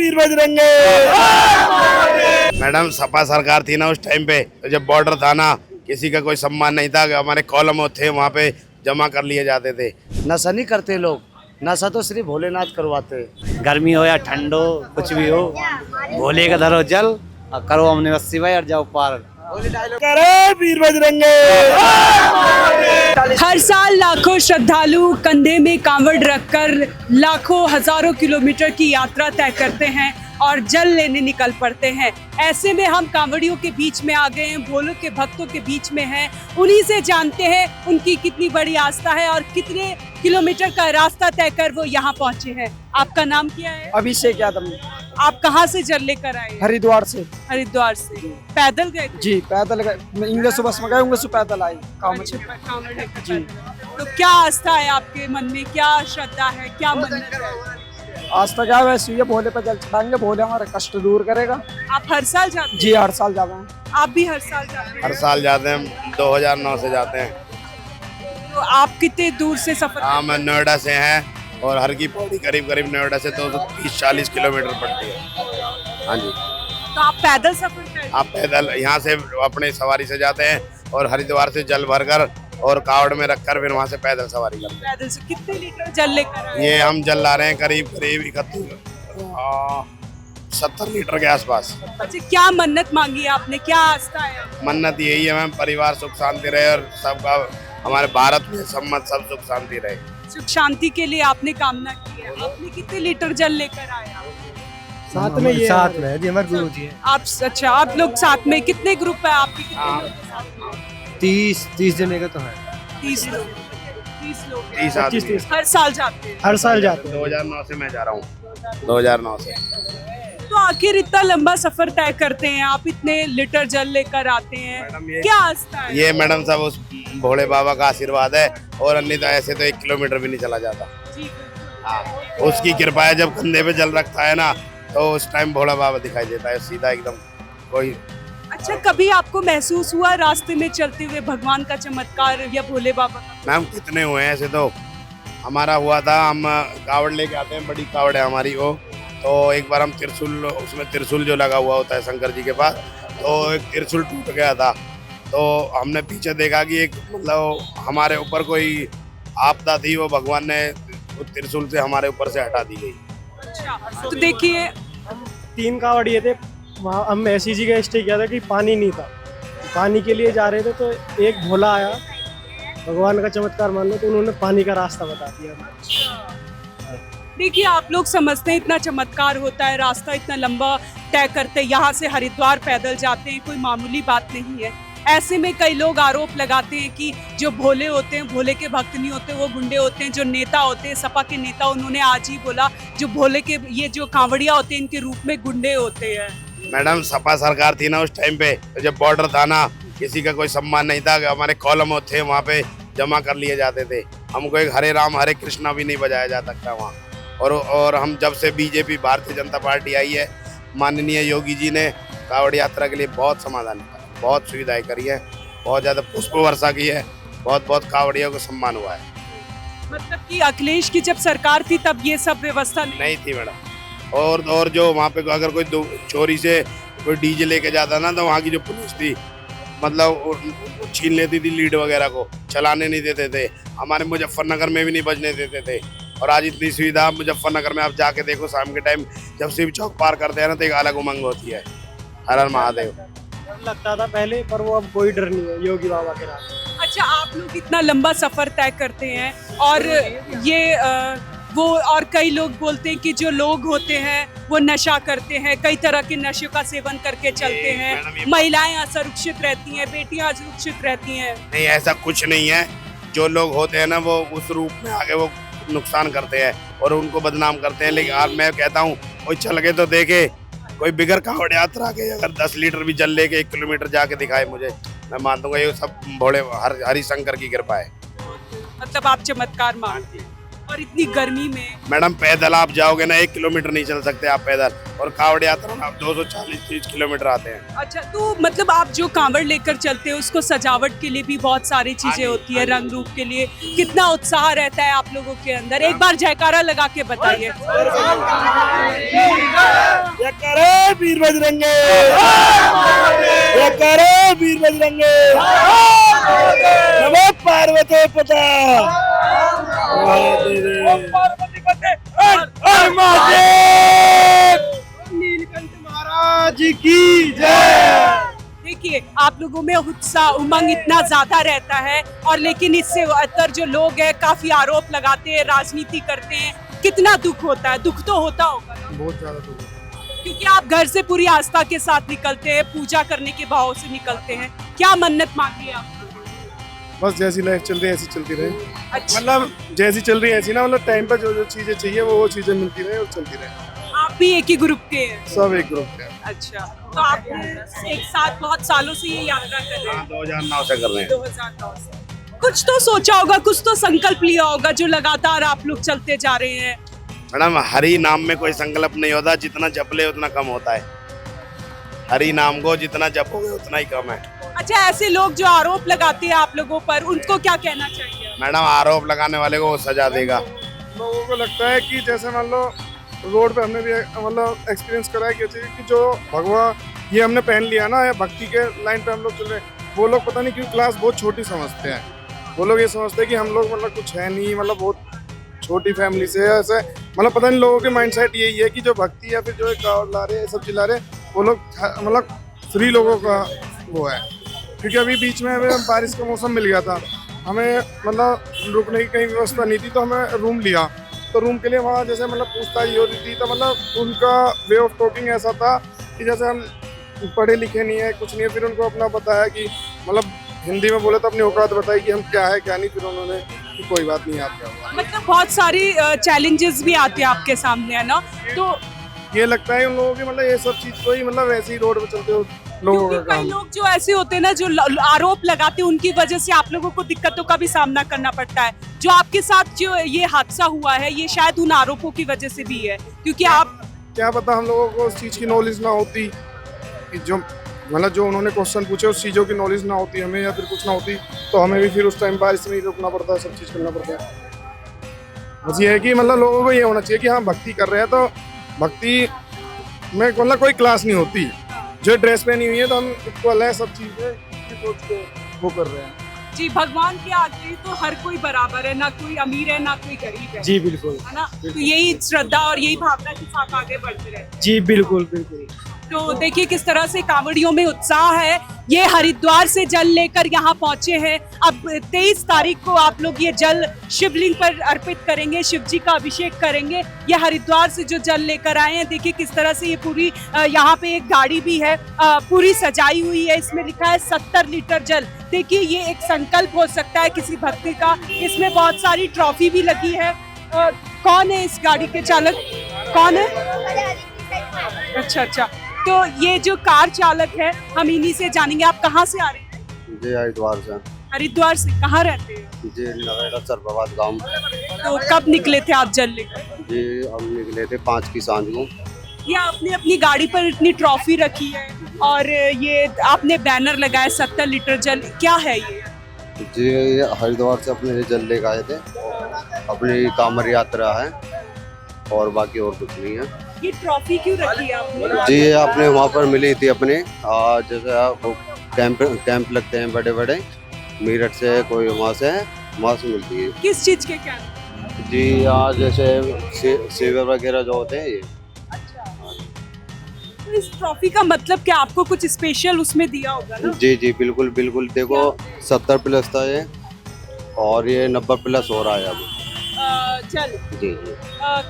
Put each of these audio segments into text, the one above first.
वीर बजरंगे। Madam Sapa सरकार थी ना उस टाइम पे, तो जब बॉर्डर था ना, किसी का कोई सम्मान नहीं था। हमारे कॉलम थे वहाँ पे जमा कर लिए जाते थे। नशा नहीं करते लोग, नशा तो सिर्फ भोलेनाथ करवाते। गर्मी हो या ठंड हो, कुछ भी हो, भोले का धरो जल और करो हमने बस सिवाय और जाओ पार। करे वीर बजरंगे। हर साल लाखों श्रद्धालु कंधे में कांवड़ रखकर लाखों हजारों किलोमीटर की यात्रा तय करते हैं और जल लेने निकल पड़ते हैं। ऐसे में हम कांवड़ियों के बीच में आ गए हैं, भोले के भक्तों के बीच में हैं। उन्हीं से जानते हैं उनकी कितनी बड़ी आस्था है और कितने किलोमीटर का रास्ता तय कर वो यहाँ पहुँचे हैं। आपका नाम क्या है? अभिषेक यादव। आप कहाँ से जल लेकर आए? हरिद्वार से। हरिद्वार से पैदल गए थे? जी पैदल गए, इंग्लिश बस में गए, इंग्लिश पैदल आई काम से। कांवड़ लेकर जी। तो क्या आस्था है आपके मन में, क्या श्रद्धा है, क्या मन्नत है? आज तक क्या वैसे ये भोले पे जल चढ़ाएंगे, भोले हमारा कष्ट दूर करेगा। आप हर साल जाते हैं? जी हर साल जाते हैं। आप भी हर साल जाते हैं? हर साल जाते हैं, 2009 से जाते हैं। तो आप कितने दूर से सफर? हाँ, मैं नोएडा से हैं और हर की पौड़ी करीब नोएडा से 230-40 किलोमीटर पड़ती है। हाँ जी। तो आप पैदल सफर करते हैं? आप पैदल यहाँ से अपने सवारी से जाते हैं और हरिद्वार से जल भरकर और कावड़ में रखकर फिर वहाँ से पैदल सवारी करते हैं। पैदल से कितने लीटर जल लेकर आए? ये हम जल ला रहे हैं करीब 70 लीटर के आसपास। अच्छा, क्या मन्नत मांगी है आपने, क्या आस्था है? मन्नत यही है मैम, परिवार सुख शांति रहे और सबका हमारे भारत में सम्मत सब सुख शांति रहे। सुख शांति के लिए आपने कामना की है। आपने कितने लीटर जल लेकर आए? साथ में ये साथ में जी हमारे गुरु जी हैं। आप अच्छा, आप लोग साथ में कितने ग्रुप है आपके? कितने लोग साथ में? 30 जने का तो है। 30 लोग। 30 लोग 30 आदमी। हर साल जाते हैं? हर साल जाते हैं। 2009 से मैं जा रहा हूँ, 2009 से। तो आखिर इतना लंबा सफर तय करते हैं आप, इतने लीटर जल लेकर आते हैं, मैडम ये क्या आस्था है? ये मैडम सब उस भोले बाबा का आशीर्वाद है और अन्यथा ऐसे तो 1 किलोमीटर भी नहीं चला जाता। जी। हाँ, उसकी कृपा है। जब कंधे पे जल रखता है ना तो उस टाइम भोला बाबा दिखाई देता है सीधा एकदम। कोई अच्छा, कभी आपको महसूस हुआ रास्ते में चलते हुए भगवान का चमत्कार या भोले बाबा का? मैम कितने हुए हैं ऐसे तो। हमारा हुआ था, हम कावड़ लेके आते हैं, बड़ी कावड़ है हमारी वो। तो एक बार हम त्रिशूल, उसमें त्रिशूल जो लगा हुआ होता है शंकर जी के पास, तो एक त्रिशूल टूट गया था। तो हमने पीछे देखा कि एक मतलब हमारे ऊपर कोई आपदा थी, वो भगवान ने त्रिशूल से हमारे ऊपर से हटा दी गई। अच्छा, तो देखिए 3 कावड़िए थे वहाँ। हम ऐसी जगह स्टे किया था कि पानी नहीं था, पानी के लिए जा रहे थे तो एक भोला आया, भगवान का चमत्कार मान लो, तो उन्होंने पानी का रास्ता बता दिया। देखिए, आप लोग समझते हैं इतना चमत्कार होता है, रास्ता इतना लंबा तय करते हैं, यहाँ से हरिद्वार पैदल जाते हैं, कोई मामूली बात नहीं है। ऐसे में कई लोग आरोप लगाते हैं कि जो भोले होते हैं, भोले के भक्त नहीं होते, वो गुंडे होते हैं। जो नेता होते हैं, सपा के नेता, उन्होंने आज ही बोला जो भोले के ये जो कांवड़िया होते हैं, इनके रूप में गुंडे होते हैं। मैडम सपा सरकार थी ना उस टाइम पे, तो जब बॉर्डर था ना, किसी का कोई सम्मान नहीं था। हमारे कॉलम थे वहाँ पे जमा कर लिए जाते थे। हमको एक हरे राम हरे कृष्णा भी नहीं बजाया जा सकता वहाँ। और हम जब से बीजेपी भारतीय जनता पार्टी आई है, माननीय योगी जी ने कावड़ यात्रा के लिए बहुत समाधान किया, बहुत सुविधाएं करी है, बहुत ज़्यादा पुष्प वर्षा की है, बहुत कावड़ियों को सम्मान हुआ है। मतलब कि अखिलेश की जब सरकार थी तब ये सब व्यवस्था नहीं थी मैडम। और जो वहाँ पे अगर कोई चोरी से कोई डीजे लेके जाता ना, तो वहाँ की जो पुलिस थी मतलब छीन लेती थी लीड वगैरह को, चलाने नहीं देते थे। हमारे मुजफ्फरनगर में भी नहीं बजने देते थे। और आज इतनी सुविधा मुजफ्फरनगर में आप जाके देखो, शाम के टाइम जब शिव चौक पार करते हैं ना, तो एक अलग उमंग होती है। हर हर महादेव लगता था पहले, पर वो अब कोई डर नहीं है योगी बाबा के रास्ते। अच्छा, आप लोग इतना लंबा सफर तय करते हैं और ये वो और कई लोग बोलते हैं कि जो लोग होते हैं वो नशा करते हैं, कई तरह के नशे का सेवन करके चलते हैं, महिलाएं असुरक्षित रहती हैं, बेटियां असुरक्षित रहती हैं। नहीं, ऐसा कुछ नहीं है। जो लोग होते हैं ना, वो उस रूप में आगे वो नुकसान करते हैं और उनको बदनाम करते हैं। लेकिन आज मैं कहता हूँ, कोई चल के तो देखे, कोई बिगर कावड़ यात्रा के अगर 10 लीटर भी जल लेके 1 किलोमीटर जाके दिखाए मुझे, मैं मान दूंगा ये सब भोले हरिशंकर की कृपा है। मतलब आप चमत्कार मानते हैं। और इतनी गर्मी में मैडम पैदल आप जाओगे ना, 1 किलोमीटर नहीं चल सकते आप पैदल, और कावड़ यात्रा में आप 240-30 किलोमीटर आते हैं। अच्छा, तो मतलब आप जो कांवड़ लेकर चलते हो उसको सजावट के लिए भी बहुत सारी चीजें होती है, रंग रूप के लिए कितना उत्साह रहता है आप लोगों के अंदर? एक बार जयकारा लगा के बताइए। वीर बजरंगे, जयकारा वीर बजरंगे, नमो पार्वती पता, नीलकंठ महाराज की जय। देखिए आप लोगों में उत्साह उमंग इतना ज्यादा रहता है और लेकिन इससे अतर जो लोग हैं काफी आरोप लगाते हैं, राजनीति करते हैं, कितना दुख होता है? दुख तो होता होगा ना? बहुत ज्यादा दुख है। क्योंकि आप घर से पूरी आस्था के साथ निकलते हैं, पूजा करने के भाव से निकलते हैं, क्या मन्नत मांगी है आप? बस जैसी लाइफ चल रही है ऐसी चलती रहे, अच्छा, मतलब जैसी चल रही है ऐसी ना, मतलब टाइम पर जो जो चीजें चाहिए वो चीजें मिलती रहे और चलती रहे। आप भी एक ही ग्रुप के हैं? सब एक ग्रुप है। अच्छा, तो आप एक साथ बहुत सालों से ये यात्रा कर रहे हैं? 2009 से कर रहे हैं। 2009 से। कुछ तो सोचा होगा, कुछ तो संकल्प लिया होगा जो लगातार आप लोग चलते जा रहे हैं। मैडम हरि नाम में कोई संकल्प नहीं होता, जितना जप ले उतना कम होता है। हरि नाम को जितना जपोगे उतना ही कम है। अच्छा, ऐसे लोग जो आरोप लगाते हैं आप लोगों पर, उनको क्या कहना चाहिए? मैडम आरोप लगाने वाले को वो सजा देगा। लोगों को लगता है कि जैसे मान लो रोड पे हमने भी मतलब एक्सपीरियंस करा है कि जो भगवान ये हमने पहन लिया ना, या भक्ति के लाइन पे हम लोग चल रहे हैं, वो लोग पता नहीं क्यों क्लास बहुत छोटी समझते हैं। वो लोग ये समझते हैं कि हम लोग मतलब कुछ है नहीं, मतलब बहुत छोटी फैमिली से है, ऐसे मतलब पता नहीं लोगों के माइंडसेट यही है कि जो भक्ति या फिर जो गाँव ला रहे सब चिल्ला रहे, वो लोग मतलब फ्री लोगों का वो है। क्योंकि अभी बीच में हमें बारिश का मौसम मिल गया था, हमें मतलब रुकने की कहीं व्यवस्था नहीं थी, तो हमें रूम लिया। तो रूम के लिए वहाँ जैसे मतलब पूछताछ हो रही थी, तो मतलब उनका वे ऑफ टॉकिंग ऐसा था कि जैसे हम पढ़े लिखे नहीं है, कुछ नहीं है। फिर उनको अपना बताया कि मतलब हिंदी में बोले तो अपनी औकात बताई कि हम क्या है क्या नहीं। फिर उन्होंने कि कोई बात नहीं, आप क्या हुआ। मतलब बहुत सारी चैलेंजेस भी आते हैं आपके सामने, है ना? तो ये लगता है उन लोगों की मतलब ये सब चीज़ को ही मतलब ऐसे ही रोड पे चलते हो लोगों का क्योंकि कई काम। लोग जो ऐसे होते हैं ना, जो आरोप लगाते हैं, उनकी वजह से आप लोगों को दिक्कतों का भी सामना करना पड़ता है। जो आपके साथ जो ये हादसा हुआ है, ये शायद उन आरोपों की वजह से भी है, क्योंकि आप क्या पता हम लोगों को उस चीज़ की नॉलेज ना होती कि जो मतलब जो उन्होंने क्वेश्चन पूछे उस चीज़ों की नॉलेज ना होती हमें, या फिर कुछ ना होती तो हमें भी फिर उस टाइम बारिश में ही रुकना पड़ता है, सब चीज़ करना पड़ता है। बस ये है कि मतलब लोगों को ये होना चाहिए कि हाँ भक्ति कर रहे हैं तो भक्ति में मतलब कोई क्लास नहीं होती। जो ड्रेस पहनी हुई है तो हम इक्वल है, सब चीज़ें सोच के वो कर रहे हैं। जी, भगवान के आगे तो हर कोई बराबर है, ना कोई अमीर है ना कोई गरीब है। जी बिल्कुल, है ना? तो यही श्रद्धा और यही भावना के साथ आगे बढ़ते रहे। जी बिल्कुल बिल्कुल। तो देखिए किस तरह से कांवड़ियों में उत्साह है। ये हरिद्वार से जल लेकर यहाँ पहुंचे हैं। अब 23 तारीख को आप लोग ये जल शिवलिंग पर अर्पित करेंगे, शिव जी का अभिषेक करेंगे। ये हरिद्वार से जो जल लेकर आए हैं, देखिए किस तरह से ये पूरी यहाँ पे एक गाड़ी भी है, पूरी सजाई हुई है। इसमें लिखा है 70 लीटर जल। देखिए ये एक संकल्प हो सकता है किसी भक्ति का। इसमें बहुत सारी ट्रॉफी भी लगी है। कौन है इस गाड़ी के चालक, कौन है? अच्छा, तो ये जो कार चालक है, हम इन्हीं से जानेंगे। आप कहाँ से आ रहे हैं? जी हरिद्वार से। हरिद्वार से। कहाँ रहते हैं? जी नवेड़ा सरबाबाद गांव। तो कब निकले थे आप जल लेकर? जी हम निकले थे 5 की सांझ को। ये आपने अपनी गाड़ी पर इतनी ट्रॉफी रखी है और ये आपने बैनर लगाया 70 लीटर जल, क्या है ये? जी हरिद्वार से अपने जल लेकर आए थे, अपनी कांवड़ यात्रा है और बाकी और कुछ नहीं है। ये ट्रॉफी क्यों रखी है आपने? जी ये अपने वहाँ पर मिली थी अपने, जैसे कैंप लगते हैं बड़े बड़े, मेरठ से कोई वहाँ से मिलती है। किस चीज के कैंप? जी यहाँ जैसे सेवर वगैरह जो होते हैं ये। अच्छा, तो इस ट्रॉफी का मतलब क्या, आपको कुछ स्पेशल उसमें दिया होगा ना? जी बिल्कुल बिल्कुल। देखो 70 प्लस था ये और ये 90 प्लस हो रहा है अब। जल जी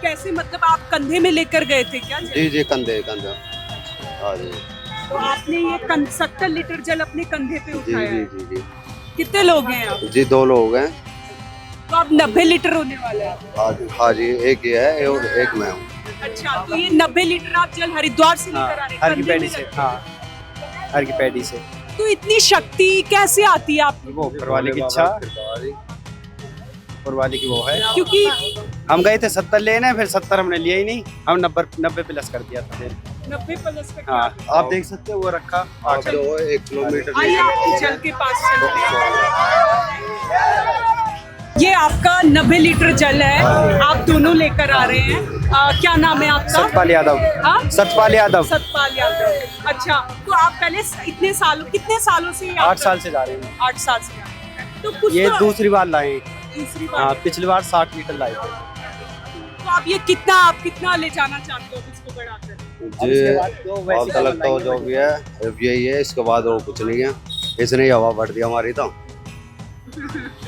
कैसे, मतलब आप कंधे में लेकर गए थे क्या जल? जी कंधे। हाँ जी। तो आपने ये 70 लीटर जल अपने कंधे पे उठाया है। जी। कितने लोग हैं आप? जी 2 लोग हैं। तो आप 90 लीटर होने वाले हैं। हाँ जी, एक ये है और एक मैं हूँ। अच्छा, तो ये 90 लीटर आप जल हरिद्वार से लेकर आ रहे हैं? हर की कंधे में पैडी से। रख के? हाँ, हर की पैडी से। तो इतनी शक्ति कैसे आती है आप? वो ऊपर वाले की इच्छा, ऊपर वाले की वो है। क्योंकि हम गए थे 70 लेने, फिर 70 हमने लिया ही नहीं, हम 90 प्लस कर दिया था फिर। 90 प्लस का हाँ, आप देख सकते हो वो रखा। आप जो 1 किलोमीटर आइए आपकी जल के पास चलते हैं। ये आपका 90 लीटर जल है, आप दोनों लेकर आ रहे हैं। क्या नाम है आपका? सतपाल यादव। हाँ? सतपाल यादव। सतपाल यादव। अच्छा, तो आप पहले कितने सालों से 8 साल से जा रहे हैं। 8 साल से जा रहे हैं। तो कुछ ये तो- दूसरी बार लाए। दूसरी हाँ, बार। पिछली बार 60 लीटर लाए थे। तो आप ये कितना ले जाना चाहते हो इसको बढ़ाकर? जी तो वैसे अब तक तो जो भी है अब यही है, इसके बाद और कुछ नहीं है। इसने ही हवा भर दी हमारी तो।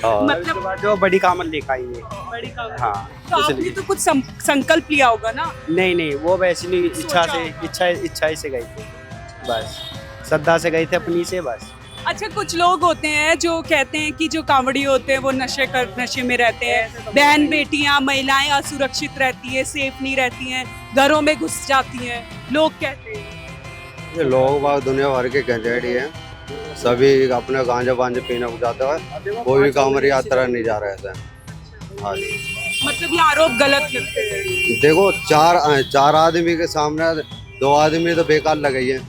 हाँ। मतलब जो बड़ी कामन लेकर आएंगे। बड़ी काम। हाँ, तो आपने तो कुछ संकल्प लिया होगा ना? नहीं, वो वैसे नहीं, सोचा इच्छा से गए थे बस, श्रद्धा से गए थे अपनी से बस। अच्छा, कुछ लोग होते हैं जो कहते हैं कि जो कांवड़ी होते हैं वो नशे में रहते हैं, बहन बेटियां महिलाएं असुरक्षित रहती है, सेफ नहीं रहती हैं, घरों में घुस जाती हैं, लोग कहते हैं। ये लोग बाग दुनिया भर के गंजेड़ी है, सभी अपने गांजा वांजा पीने को जाते हैं, कोई भी कांवड़ यात्रा नहीं जा रहे थे। हाँ जी, मतलब ये आरोप गलत लगते हैं। देखो चार आदमी के सामने 2 आदमी तो बेकार लगाई है,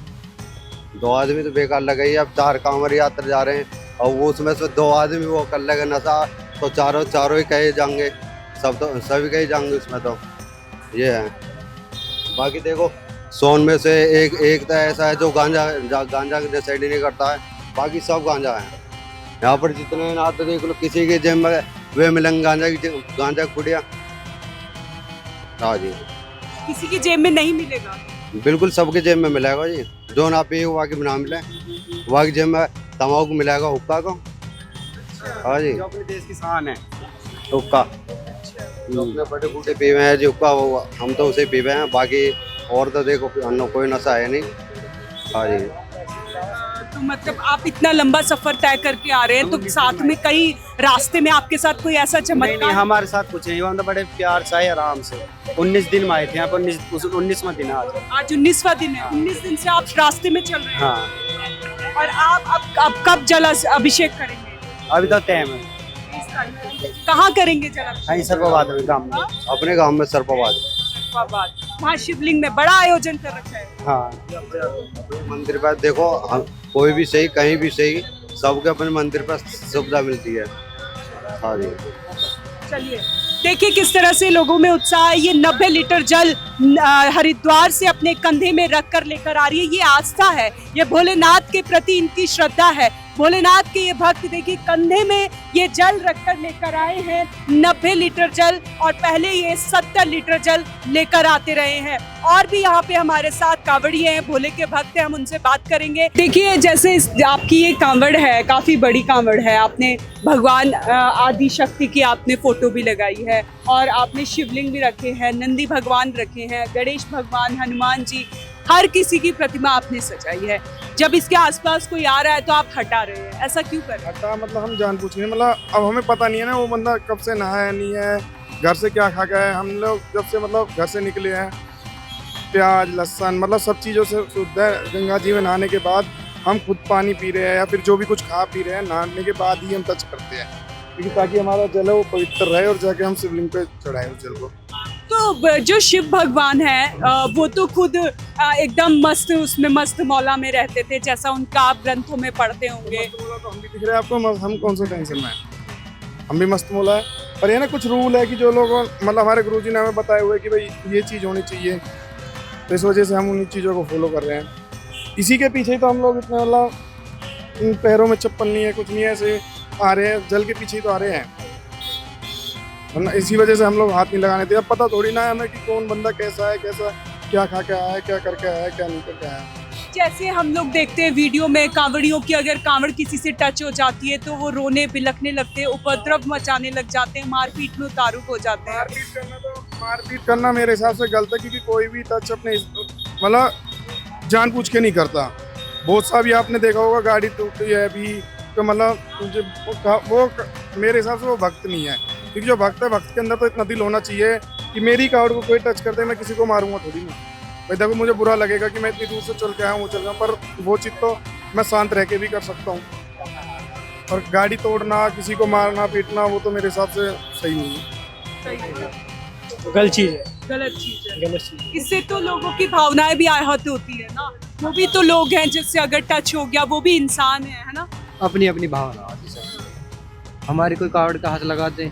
2 आदमी तो बेकार लगाई है। अब 4 कांवड़ यात्रा जा रहे हैं और वो उसमें से 2 आदमी वो कर लेगा नशा, तो चारों ही कहे जाएंगे, सभी कहे जाएंगे उसमें। तो ये है। बाकी देखो 100 में से एक तो ऐसा है जो गांजा डिसाइड नहीं करता है, बाकी सब गांजा है। यहाँ पर जितने ना तो देख लो, किसी के जेब में वे मिलेंगे गांजा कुड़िया। हाँ जी, किसी की जेब में नहीं मिलेगा। बिल्कुल सबके जेब में मिलेगा जी, जो ना पिए वहाँ की ना मिले, वहाँ की जेब में तम्बाकू मिलेगा, हुक्का को। हाँ जी, जो अपने देश की शान है हुक्का। अपने बड़े बूढ़े पी हुए हैं जी हुक्का, वो हम तो उसे पी हुए हैं, बाकी और तो देखो कोई नशा है नहीं। हाँ जी, तो मतलब आप इतना लंबा सफर तय करके आ रहे हैं, तो साथ में कहीं रास्ते में आपके साथ कोई ऐसा नहीं, चमत्कार? हमारे साथ कुछ नहीं, हम तो बड़े प्यार से आए आराम से। 19 दिन में आए थे यहाँ पर, 19वां दिन है आज। आज 19वां दिन है। 19 दिन से आप रास्ते में चल रहे हैं। हाँ, और आप अब कब जल अभिषेक करेंगे? अभी तो टाइम है। कहाँ करेंगे जल अभिषेक? हाँ, सर्ववाद में गाँव में। अपने गांव में सर्पवाद। वहाँ शिवलिंग में बड़ा आयोजन कर रखा है। हाँ, मंदिर पर देखो, कोई भी सही कहीं भी सही, सबके अपने मंदिर पर सुविधा मिलती है। हाँ जी, चलिए देखिए किस तरह से लोगों में उत्साह है। ये 90 लीटर जल हरिद्वार से अपने कंधे में रख कर लेकर आ रही है। ये आस्था है, ये भोलेनाथ के प्रति इनकी श्रद्धा है। भोलेनाथ के ये भक्त देखिए कंधे में ये जल रखकर लेकर आए हैं, 90 लीटर जल, और पहले ये 70 लीटर जल लेकर आते रहे हैं। और भी यहाँ पे हमारे साथ कांवड़ी हैं, भोले के भक्त हैं, हम उनसे बात करेंगे। देखिए जैसे आपकी ये कांवड़ है, काफी बड़ी कांवड़ है, आपने भगवान आदि शक्ति की आपने फोटो भी लगाई है, और आपने शिवलिंग भी रखे हैं, नंदी भगवान रखे हैं, गणेश भगवान, हनुमान जी, हर किसी की प्रतिमा आपने सजाई है। जब इसके आसपास कोई आ रहा है तो आप हटा रहे हैं, ऐसा क्यों कर रहे हैं? हटा मतलब हम जानबूझ के, मतलब अब हमें पता नहीं है ना वो बंदा कब से नहाया नहीं है, घर से क्या खा गया है। हम लोग जब से मतलब घर से निकले हैं, प्याज लहसुन मतलब सब चीज़ों से शुद्ध है। गंगा जी में नहाने के बाद हम खुद पानी पी रहे हैं, या फिर जो भी कुछ खा पी रहे हैं, नहाने के बाद ही हम टच करते हैं, क्योंकि ताकि हमारा जल है वो पवित्र रहे और जाके हम शिवलिंग पे चढ़ाएं उस जल को। तो जो शिव भगवान है वो तो खुद एकदम मस्त, उसमें मस्त मौला में रहते थे, जैसा उनका आप ग्रंथों में पढ़ते होंगे। मस्त मौला तो हम भी दिख रहे हैं आपको, हम कौन से टेंशन में हैं, हम भी मस्त मौला है। पर ये ना कुछ रूल है कि जो लोग मतलब हमारे गुरुजी ने हमें बताए हुए कि भाई ये चीज़ होनी चाहिए, तो इस वजह से हम उन चीज़ों को फॉलो कर रहे हैं। इसी के पीछे ही तो हम लोग इतना मतलब पैरों में चप्पल नहीं है, कुछ नहीं है, ऐसे आ रहे हैं, जल के पीछे ही तो आ रहे हैं, वरना इसी वजह से हम लोग हाथ नहीं लगाने थे। अब पता थोड़ी ना है हमें कि कौन बंदा कैसा है, कैसा क्या खा के आया है, क्या करके आया है, क्या नहीं करके आया है। जैसे हम लोग देखते हैं वीडियो में कांवड़ियों की, अगर कांवड़ किसी से टच हो जाती है तो वो रोने बिलखने लगते हैं, उपद्रव मचाने लग जाते हैं, मारपीट में उतारू हो जाते हैं। मारपीट करना मेरे हिसाब से गलत है, क्योंकि कोई भी टच अपने मतलब जानबूझ के नहीं करता। बहुत सा भी आपने देखा होगा गाड़ी टूटी है अभी, तो मतलब वो मेरे हिसाब से वो भक्त नहीं है, क्योंकि जो भक्त है, भक्त के अंदर तो इतना दिल होना चाहिए कि मेरी कावड़ को कोई टच करते मैं किसी को मारूंगा थोड़ी नहीं। भाई देखो मुझे बुरा लगेगा कि मैं इतनी दूर से चल के आया हूँ, चल गया, पर वो चीज़ तो मैं शांत रह के भी कर सकता हूँ। और गाड़ी तोड़ना, किसी को मारना पीटना, वो तो मेरे हिसाब से सही नहीं है, गलत चीज़ है, गलत चीज है। गलत चीज़। इससे तो लोगों की भावनाएं भी आहत होती है ना, वो भी तो लोग हैं, जिससे अगर टच हो गया वो भी इंसान है ना। अपनी अपनी भावना आती सब। हमारी कोई कावड़ का हाथ लगाते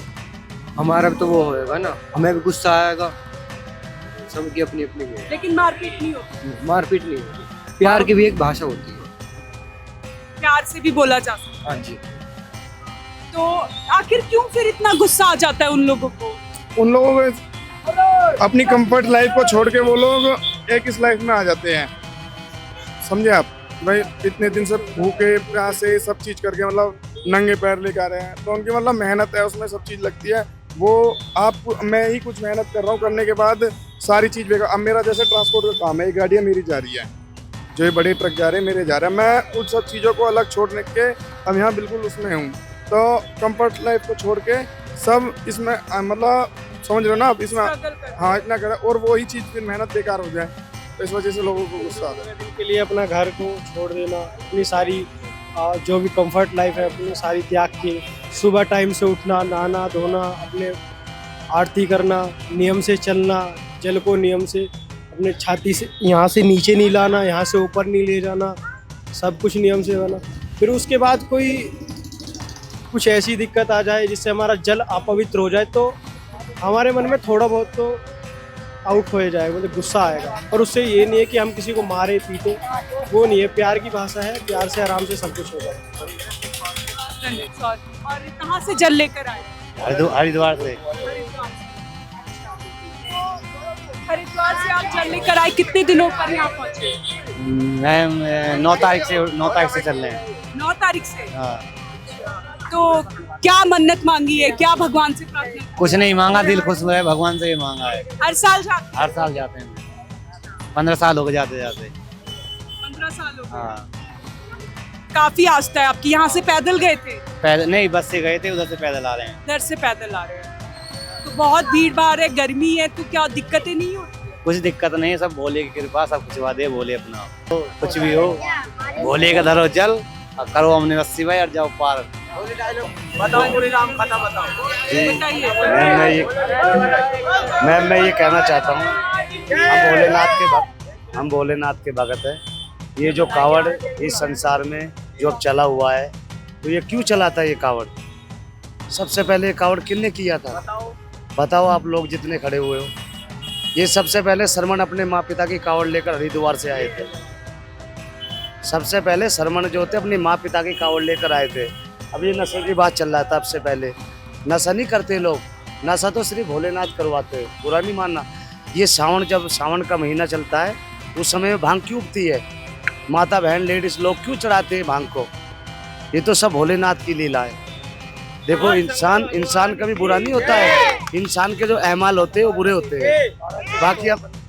हमारा भी तो वो होएगा ना, हमें भी गुस्सा आएगा, सबकी अपनी अपनी वो है। लेकिन मारपीट नहीं होती, मारपीट नहीं होती, प्यार की भी एक भाषा होती है। प्यार से भी बोला जा सकता हाँ जी। है। तो आखिर क्यों फिर इतना गुस्सा आ जाता है उन लोगों को? उन लोगों को अपनी कंफर्ट लाइफ को छोड़ के वो लोग एक इस लाइफ में आ जाते हैं, समझे आप भाई। इतने दिन से भूखे प्यासे सब चीज़ करके मतलब नंगे पैर लेकर आ रहे हैं, तो उनकी मतलब मेहनत है, उसमें सब चीज़ लगती है। वो आप मैं ही कुछ मेहनत कर रहा हूँ, करने के बाद सारी चीज़ बेकार। अब मेरा जैसे ट्रांसपोर्ट का काम है, ये गाड़ियाँ मेरी जा रही है, जो ये बड़े ट्रक जा रहे हैं मेरे जा रहे हैं, मैं उन सब चीज़ों को अलग छोड़ने के अब यहाँ बिल्कुल उसमें हूँ। तो कंफर्ट लाइफ को छोड़ के सब इसमें मतलब समझ रहे हो ना आप, इसमें Struggle कर- हाँ इतना करें और वही चीज़ फिर मेहनत बेकार हो जाए, तो इस वजह से लोगों को गुस्सा आता है। दिन के लिए अपना घर को छोड़ देना, अपनी सारी जो भी कंफर्ट लाइफ है अपनी सारी त्याग के सुबह टाइम से उठना, नहाना धोना, अपने आरती करना, नियम से चलना, जल को नियम से अपने छाती से यहाँ से नीचे नहीं लाना, यहाँ से ऊपर नहीं ले जाना, सब कुछ नियम से बना। फिर उसके बाद कोई कुछ ऐसी दिक्कत आ जाए जिससे हमारा जल अपवित्र हो जाए, तो हमारे मन में थोड़ा बहुत तो आउट हो जाएगा, मतलब गुस्सा आएगा। और उससे ये नहीं है कि हम किसी को मारे पीटे, वो नहीं है। प्यार की भाषा है, प्यार से आराम से सब कुछ हो जाएगा। और कहाँ से जल लेकर आए? हरिद्वार से। हरिद्वार से आप जल लेकर आए, कितने दिनों पर यहाँ पहुँचे? मैं 9 तारीख से चल रहे हैं। 9 तारीख से। हाँ। तो क्या मन्नत मांगी है, क्या भगवान से प्रार्थना? कुछ नहीं मांगा, दिल खुश हुआ है, भगवान से ही मांगा है। हर साल जाते? हर साल जाते हैं, 15 साल हो गए जाते जाते। 15 साल हो गए। हाँ। काफी आस्था है आपकी। यहाँ से पैदल गए थे? पैदल नहीं, बस से गए थे, उधर से पैदल आ रहे हैं। इधर से पैदल आ रहे हैं। तो बहुत भीड़ भाड़ है, गर्मी है, तो क्या दिक्कतें नहीं होती? कुछ दिक्कत नहीं है, सब भोले की कृपा, सब कुछ वादे भोले अपना। तो कुछ भी हो, भोले का धरो जल और करो हमने बस्सी भाई और जाओ पार। बताओ पूरी राम कथा बताओ। बताइए। मैं ये कहना चाहता हूँ, हम भोलेनाथ के भगत हैं। ये जो कावड़ इस संसार में जो अब चला हुआ है, तो ये क्यों चला था ये कावड़? सबसे पहले ये कावड़ किसने किया था? बताओ आप लोग जितने खड़े हुए हो। ये सबसे पहले श्रमण अपने माँ पिता की कावड़ लेकर हरिद्वार से आए थे। सबसे पहले श्रमण जो थे अपनी माँ पिता की कावड़ लेकर आए थे। अब ये नशे की बात चल रहा था, सबसे पहले नशा नहीं करते लोग, नशा तो सिर्फ भोलेनाथ करवाते हैं, बुरा नहीं मानना। ये जब सावन का महीना चलता है, उस समय में भांग क्यों उगती है? माता बहन लेडीज लोग क्यों चढ़ाते हैं भांग को? ये तो सब भोलेनाथ की लीला है। देखो इंसान कभी बुरा नहीं होता है, इंसान के जो अहमाल होते हैं वो बुरे होते हैं।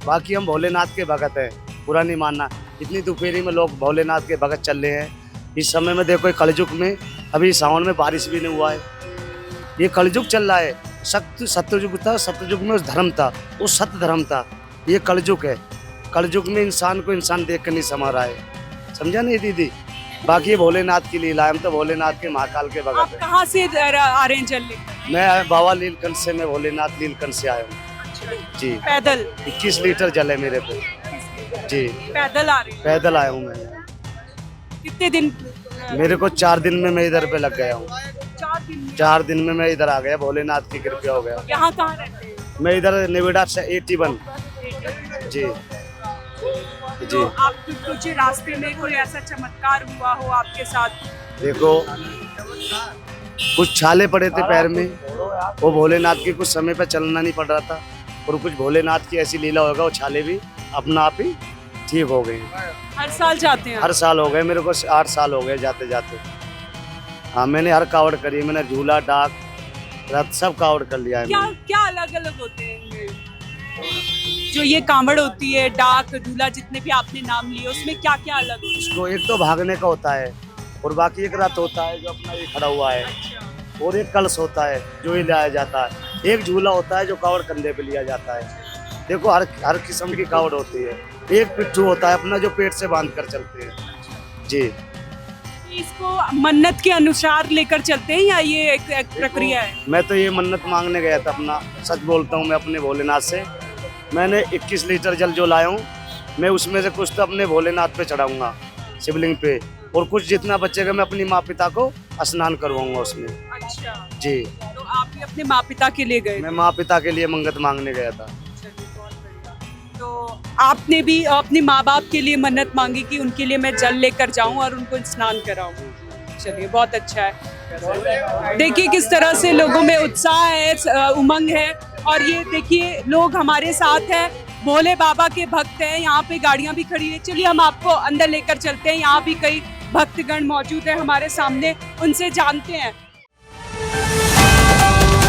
बाकी हम भोलेनाथ के भगत हैं, बुरा नहीं मानना। इतनी दोपहरी में लोग भोलेनाथ के भगत चल रहे हैं। इस समय में देखो कलयुग में अभी सावन में बारिश भी नहीं हुआ है, ये कलयुग चल रहा है। सत्ययुग था, सत्ययुग में उस धर्म था, वो सत्य धर्म था। ये कलयुग है, कलयुग में इंसान को इंसान देख कर नहीं समा रहा है, समझा नहीं दीदी? बाकी ये भोलेनाथ की लीला है, हम तो भोलेनाथ के महाकाल के आप भगत हैं। कहाँ से आ रहे हैं जल लेकर? मैं बाबा नीलकंठ से, मैं भोलेनाथ नीलकंठ से आया हूँ जी। पैदल? 21 लीटर जल है मेरे पे जी, पैदल आ रहे हैं? पैदल आया हूँ मैं। कितने दिन? मेरे को 4 दिन में मैं इधर पे लग गया हूँ। 4 दिन में? 4 दिन में मैं इधर आ गया, भोलेनाथ की कृपा हो गया। यहाँ कहाँ रहते हैं? मैं इधर नोएडा से 81 जी जी। तो आप कुछ रास्ते में कोई ऐसा चमत्कार हुआ हो आपके साथ? देखो कुछ छाले पड़े थे पैर में, वो भोलेनाथ की कुछ समय पे चलना नहीं पड़ रहा था, और कुछ भोलेनाथ की ऐसी लीला होगा, वो छाले भी अपना आप ही ठीक हो गए। हर साल जाते हैं? हर साल हो गए, मेरे को 8 साल हो गए जाते जाते। हाँ, मैंने हर कावड़ करी, मैंने झूला डाक रथ सब कावड़ कर लिया है। क्या क्या अलग अलग होते हैं इनमें? जो ये कांवड़ होती है, डाक, झूला, जितने भी आपने नाम लिए, उसमें क्या क्या अलग होता है? इसको एक तो भागने का होता है, और बाकी एक रथ होता है जो अपना ये खड़ा हुआ है, और एक कलश होता है जो ये लाया जाता है, एक झूला होता है जो कावड़ कंधे पे लिया जाता है। देखो हर किस्म की कावड़ होती है। एक पिट्ठू होता है अपना जो पेट से बांध कर चलते हैं जी। इसको मन्नत के अनुसार लेकर चलते हैं या ये एक प्रक्रिया है? मैं तो ये मन्नत मांगने गया था अपना, सच बोलता हूँ मैं अपने भोलेनाथ से। मैंने 21 लीटर जल जो लाया हूँ, मैं उसमें से कुछ तो अपने भोलेनाथ पे चढ़ाऊंगा, शिवलिंग पे, और कुछ जितना बचेगा मैं अपनी माँ पिता को स्नान करवाऊंगा उसमें। अच्छा जी। तो आप भी अपने माँ पिता के लिए गए? मैं माँ पिता के लिए मंगत मांगने गया था। तो आपने भी अपने माँ बाप के लिए मन्नत मांगी कि उनके लिए मैं जल लेकर जाऊं और उनको स्नान कराऊं। चलिए बहुत अच्छा है। देखिए किस तरह से लोगों में उत्साह है, उमंग है। और ये देखिए लोग हमारे साथ हैं, भोले बाबा के भक्त हैं। यहाँ पे गाड़ियाँ भी खड़ी है। चलिए हम आपको अंदर लेकर चलते हैं। यहाँ भी कई भक्तगण मौजूद है हमारे सामने, उनसे जानते हैं